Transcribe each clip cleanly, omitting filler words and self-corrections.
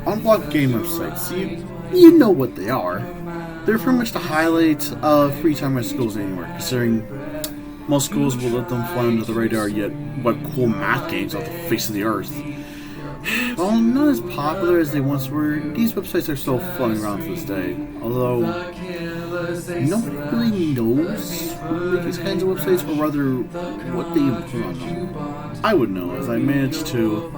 unblocked game websites, you know what they are. They're pretty much the highlight of free time at schools anywhere, considering most schools will let them fly under the radar, yet what cool math games off the face of the earth. While not as popular as they once were, these websites are still floating around to this day. Although, nobody really knows who make these kinds of websites, or rather, what they even put on them. I would know, as I managed to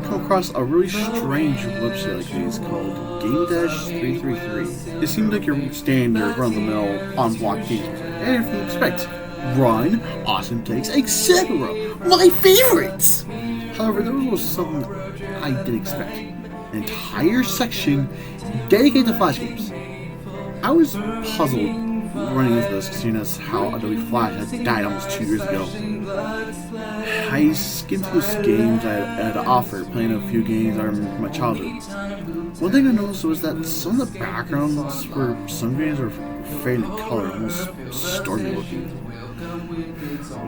come across a really strange website like these called Game-333. It seemed like your standard run-of-the-mill on-block games. Everything you expect. Run, awesome takes, etc. My favorites! However, there was something I didn't expect. An entire section dedicated to Flash games. I was puzzled running into this, seeing as how Adobe Flash had died almost 2 years ago. I skimmed through those games I had offered, playing a few games I remember from my childhood. One thing I noticed was that some of the backgrounds for some games were faded in color, almost stormy looking.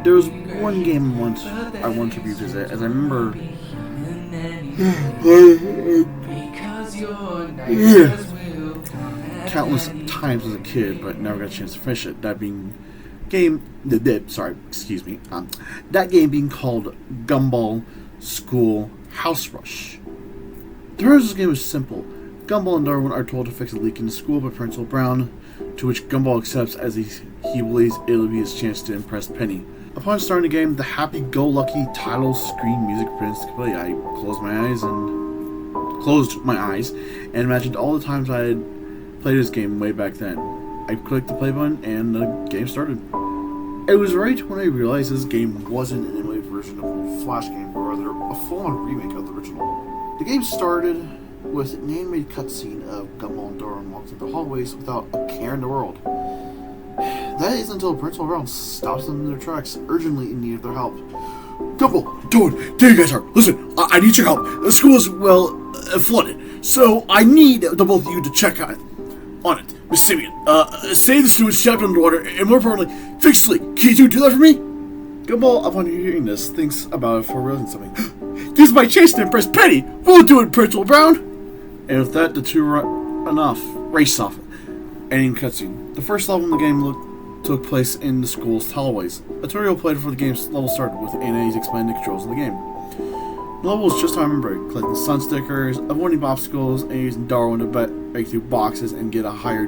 There was one game I wanted to revisit, as I remember countless times as a kid, but never got a chance to finish it. That being that game being called Gumball School House Rush. The premise of this game is simple. Gumball and Darwin are told to fix a leak in the school by Principal Brown, to which Gumball accepts as he believes it'll be his chance to impress Penny. Upon starting the game, the happy-go-lucky title screen music begins to play. I closed my eyes and imagined all the times I had played this game way back then. I clicked the play button and the game started. It was right when I realized this game wasn't an emulated version of a Flash game, but rather a full-on remake of the original. The game started with an animated cutscene of Gumball and Darwin walking through the hallways without a care in the world. That is until Principal Brown stops them in their tracks, urgently in need of their help. Gumball, Darwin, there you guys are. Listen, I need your help. The school is, flooded, so I need the both of you to check on it. Miss Simeon, save the students trapped underwater, and more importantly, fix the leak. Can you do that for me? Gumball, upon hearing this, thinks about it for realizing something. This is my chance to impress Penny. We'll do it, Principal Brown. And with that, the two race off. Ending cutscene. The first level in the game took place in the school's hallways. A tutorial played before the game's level started, with ANAs explaining the controls of the game. The level was just how I remember it: collecting sun stickers, avoiding obstacles, and using Darwin to break through boxes and get a higher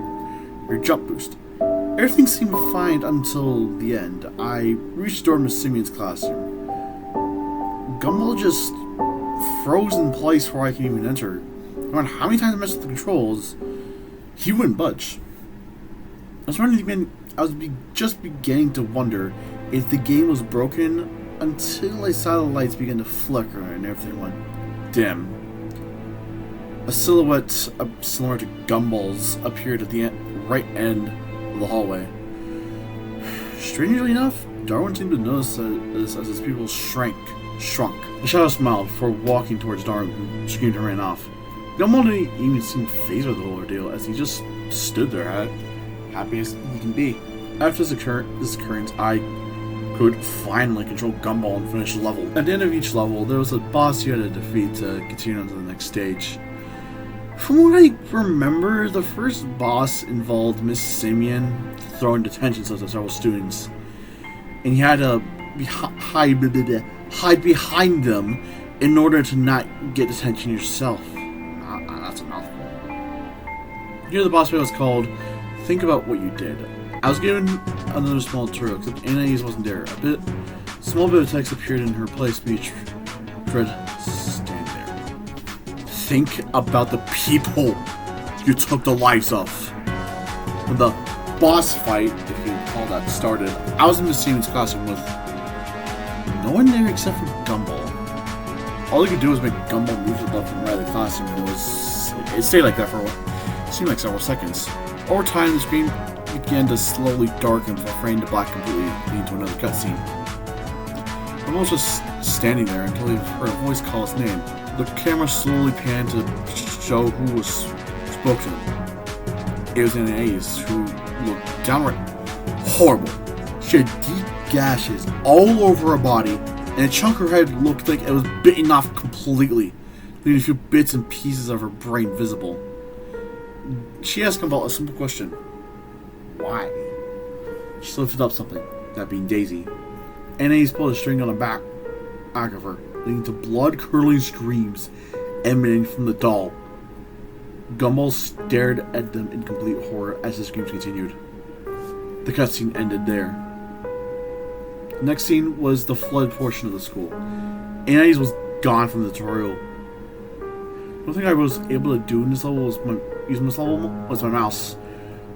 jump boost. Everything seemed fine until the end. I reached the door to Miss Simeon's classroom. Gumball just froze in place before I could even enter. No matter how many times I messed with the controls, he wouldn't budge. I was just beginning to wonder if the game was broken until I saw the lights begin to flicker and everything went dim. A silhouette similar to Gumball's appeared at the right end of the hallway. Strangely enough, Darwin seemed to notice this as his pupils shrunk. The shadow smiled before walking towards Darwin, who screamed and ran off. Gumball didn't even seem fazed by the whole ordeal, as he just stood there, happy as he can be. After this occurrence, I could finally control Gumball and finish the level. At the end of each level, there was a boss you had to defeat to continue on to the next stage. From what I remember, the first boss involved Miss Simeon throwing detention cells at several students, and you had to hide behind them in order to not get detention yourself. That's a mouthful. Here the boss fight was called Think About What You Did. I was given another small tutorial, except Anais wasn't there. Small bit of text appeared in her place, speech read, stand there. Think about the people you took the lives of. When the boss fight, if you call that, started, I was in the Siemens classroom with no one there except for Gumball. All you could do was make Gumball move to the left and right of the classroom, and it stayed like that for what seemed like several seconds. Over time, the screen began to slowly darken before fading to black completely, leading to another cutscene. Gumball was just standing there until he heard a voice call his name. The camera slowly panned to show who was spoke to him. It was Anais, who looked downright horrible. She had deep gashes all over her body, and a chunk of her head looked like it was bitten off completely. leaving a few bits and pieces of her brain visible. She asked Gumball a simple question. Why? She lifted up something, that being Daisy. Anaïs pulled a string on the back of her, leading to blood-curdling screams emanating from the doll. Gumball stared at them in complete horror as the screams continued. The cutscene ended there. The next scene was the flooded portion of the school. Anaïs was gone from the tutorial. One thing I was able to do in this level was my mouse,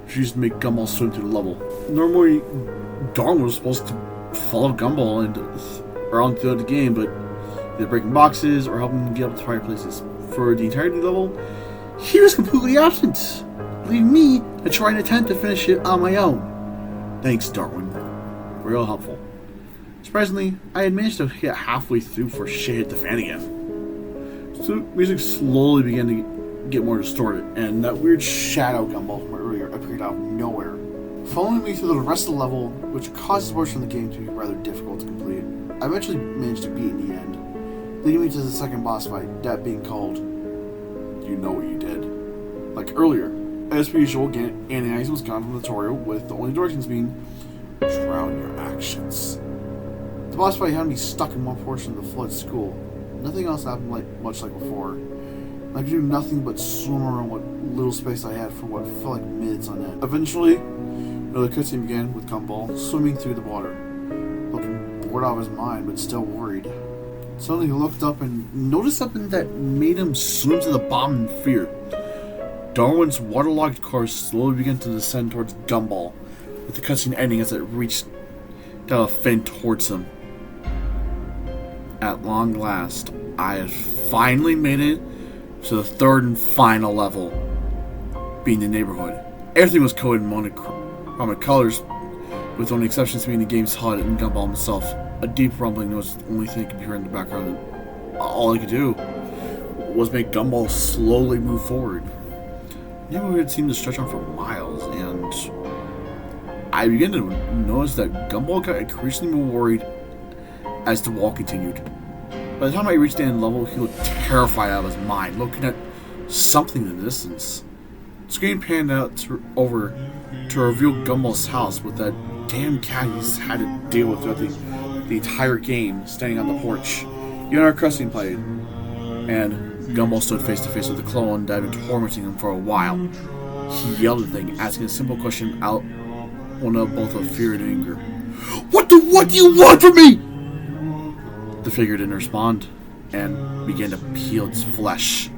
which used to make Gumball swim through the level. Normally, Darwin was supposed to follow Gumball around throughout the game, but either breaking boxes or helping him get up to higher places. For the entirety of the level, he was completely absent, leaving me to try and attempt to finish it on my own. Thanks, Darwin. Real helpful. Surprisingly, I had managed to get halfway through before shit hit the fan again. So music slowly began to get more distorted, and that weird shadow Gumball from earlier appeared out of nowhere, following me through the rest of the level, which caused this portion of the game to be rather difficult to complete. I eventually managed to beat in the end, leading me to the second boss fight, that being called You Know What You Did. Like earlier, as per usual, again, Anaïs was gone from the tutorial, with the only directions being drown your actions. The boss fight had me stuck in one portion of the flood school. Nothing else happened much like before. I could do nothing but swim around what little space I had for what felt like minutes on end. Eventually, another cutscene began with Gumball swimming through the water, looking bored out of his mind but still worried. Suddenly he looked up and noticed something that made him swim to the bottom in fear. Darwin's waterlogged car slowly began to descend towards Gumball, with the cutscene ending as it reached down a fin towards him. At long last, I had finally made it to the third and final level, being the neighborhood. Everything was coded in monochromatic colors, with only exceptions being the game's HUD and Gumball himself. A deep rumbling was the only thing I could hear in the background, and all I could do was make Gumball slowly move forward. The neighborhood seemed to stretch on for miles, and I began to notice that Gumball got increasingly more worried as the walk continued. By the time I reached the end level, he looked terrified out of his mind, looking at something in the distance. The screen panned out over to reveal Gumball's house with that damn cat he's had to deal with throughout the entire game, standing on the porch. Even our cutscene played, and Gumball stood face to face with the clone that had been tormenting him for a while. He yelled at the thing, asking a simple question out one of both of fear and anger. What do you want from me? The figure didn't respond, and began to peel its flesh.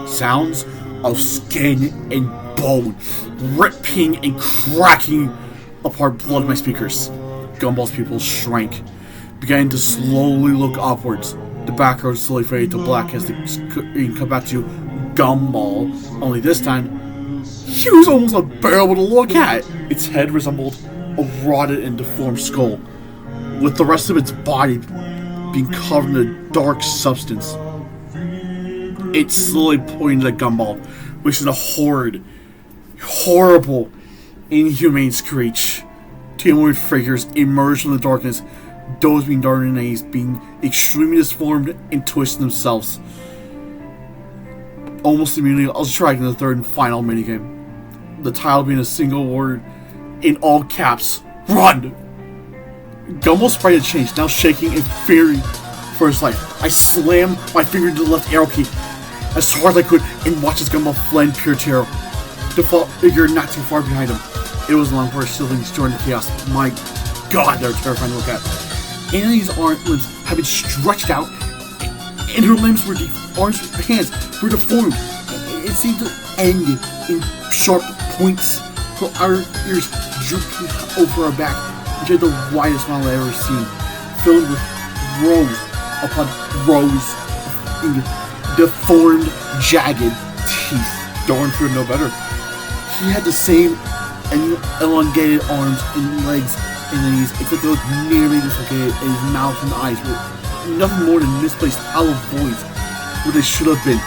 Sounds of skin and bone ripping and cracking apart blood my speakers. Gumball's pupils shrank, beginning to slowly look upwards. The background slowly faded to black as the screen cut back to Gumball, only this time, he was almost unbearable to look at. Its head resembled a rotted and deformed skull, with the rest of its body being covered in a dark substance. It slowly pointed at Gumball, which is a horrible, inhumane screech. Two more figures emerged from the darkness, those being Darwin and Anaïs being extremely disformed and twisted themselves. Almost immediately, I was dragged into the third and final minigame. The title being a single word in all caps: Run! Gumball's sprite had changed, now shaking in fury for his life. I slammed my finger into the left arrow key as hard as I could and watched as Gumball fled in pure terror. The figure not too far behind him. It was long for his siblings joined the chaos. My God, they were terrifying to look at. Annie's limbs had been stretched out, and her limbs were arms and hands were deformed. It seemed to end in sharp points. Her ears drooping over her back. She had the widest smile I've ever seen, filled with rows upon rows of deformed, jagged teeth. Darwin feared no better. He had the same elongated arms and legs and knees, except they looked nearly dislocated, and his mouth and eyes were nothing more than misplaced hollow voids where they should have been.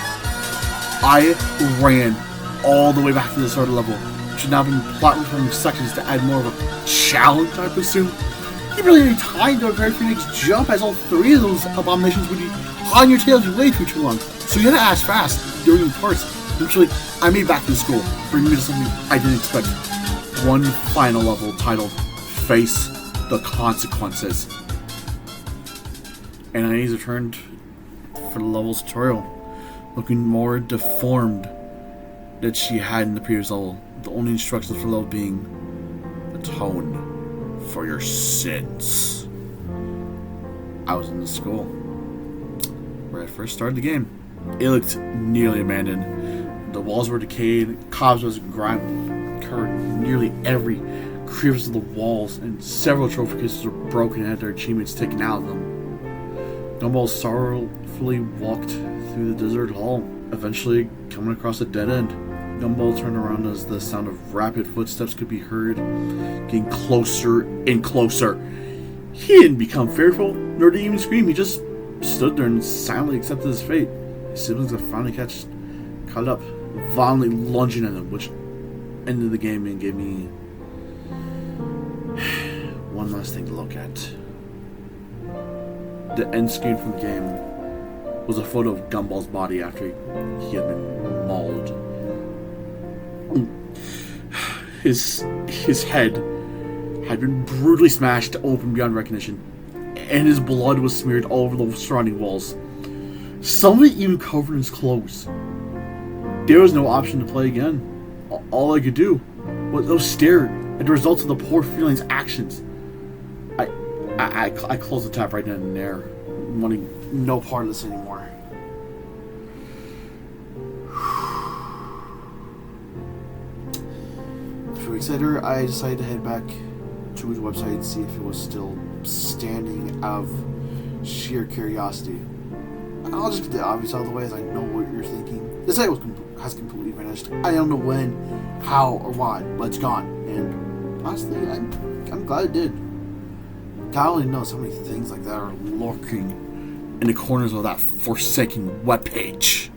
I ran all the way back to the start of the level, which had now been platforming sections to add more of a challenge, I presume. You barely had time to prepare for your next jump, as all three of those abominations would be on your tail if you waited too long. So you had to act fast during the parts. Eventually, I made it back to school, bringing me to something I didn't expect. One final level titled Face the Consequences. And I returned for the level's tutorial, looking more deformed than she had in the previous level. The only instructions for the level being atone for your sins. I was in the school where I first started the game. It looked nearly abandoned. The walls were decayed, cobwebs and grime covered nearly every crevice of the walls, and several trophy cases were broken and had their achievements taken out of them. Gumball sorrowfully walked through the deserted hall, eventually coming across a dead end. Gumball turned around as the sound of rapid footsteps could be heard, getting closer and closer. He didn't become fearful, nor did he even scream. He just stood there and silently accepted his fate. His siblings had finally caught up, violently lunging at him, which ended the game and gave me one last thing to look at. The end screen from the game was a photo of Gumball's body after he had been mauled. His head had been brutally smashed open beyond recognition, and his blood was smeared all over the surrounding walls. Some of it even covered his clothes. There was no option to play again. All I could do was stare at the results of the poor feeling's actions. I closed the tab right then and there, wanting no part of this anymore. A few weeks later, I decided to head back to his website and see if it was still standing out of sheer curiosity. I'll just get the obvious out of the way, as I know what you're thinking. The site has completely vanished. I don't know when, how, or why, but it's gone. And honestly, I'm glad it did. God only knows how many things like that are lurking in the corners of that forsaken webpage.